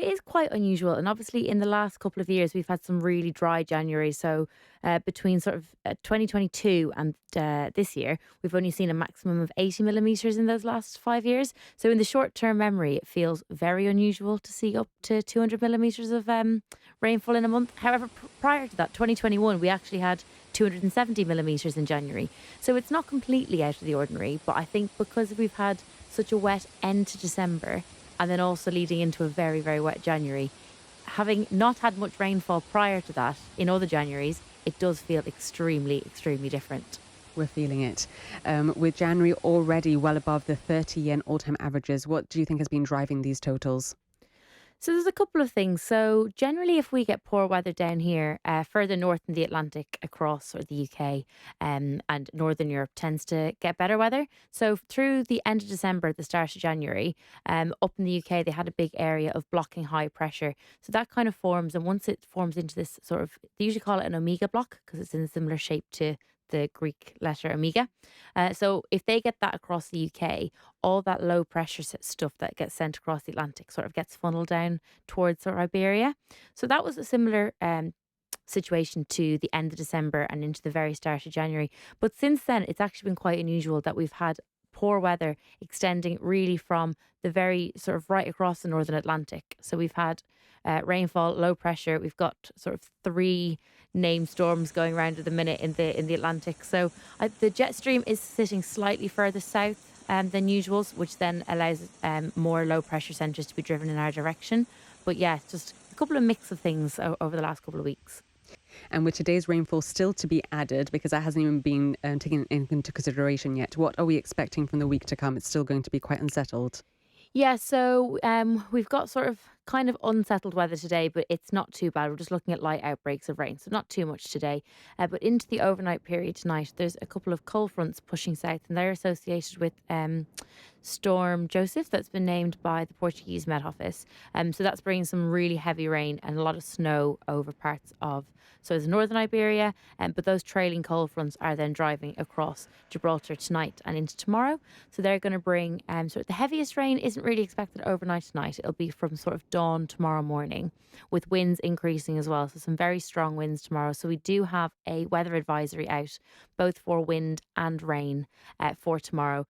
It is quite unusual, and obviously in the last couple of years we've had some really dry January. So between sort of 2022 and this year, we've only seen a maximum of 80 millimeters in those last 5 years. So in the short term memory, it feels very unusual to see up to 200 millimeters of rainfall in a month. However, prior to that, 2021, we actually had 270 millimeters in January. So it's not completely out of the ordinary, but I think because we've had such a wet end to December and then also leading into a very, very wet January. Having not had much rainfall prior to that in other Januaries, it does feel extremely, extremely different. We're feeling it. With January already well above the 30-year and all-time averages, what do you think has been driving these totals? So there's a couple of things. So generally, if we get poor weather down here, further north in the Atlantic, across sort of the UK, and Northern Europe tends to get better weather. So through the end of December, the start of January, up in the UK, they had a big area of blocking high pressure. So that kind of forms, and once it forms into this sort of, they usually call it an omega block because it's in a similar shape to the Greek letter omega. So if they get that across the UK, all that low pressure stuff that gets sent across the Atlantic sort of gets funneled down towards sort of Iberia. So that was a similar situation to the end of December and into the very start of January. But since then, it's actually been quite unusual that we've had poor weather extending really from the very sort of right across the Northern Atlantic. So we've had rainfall, low pressure. We've got sort of three named storms going around at the minute in the Atlantic. So the jet stream is sitting slightly further south than usual, which then allows more low pressure centres to be driven in our direction. But yeah, it's just a couple of mix of things over the last couple of weeks. And with today's rainfall still to be added, because that hasn't even been taken into consideration yet, what are we expecting from the week to come? It's still going to be quite unsettled. Yeah, so we've got sort of kind of unsettled weather today, but it's not too bad. We're just looking at light outbreaks of rain, so not too much today. But into the overnight period tonight, there's a couple of cold fronts pushing south, and they're associated with Storm Joseph that's been named by the Portuguese Met Office. So that's bringing some really heavy rain and a lot of snow over parts of so it's northern Iberia, but those trailing cold fronts are then driving across Gibraltar tonight and into tomorrow. So they're going to bring sort of the heaviest rain isn't really expected overnight tonight. It'll be from sort of dawn tomorrow morning, with winds increasing as well. So some very strong winds tomorrow. So we do have a weather advisory out, both for wind and rain for tomorrow.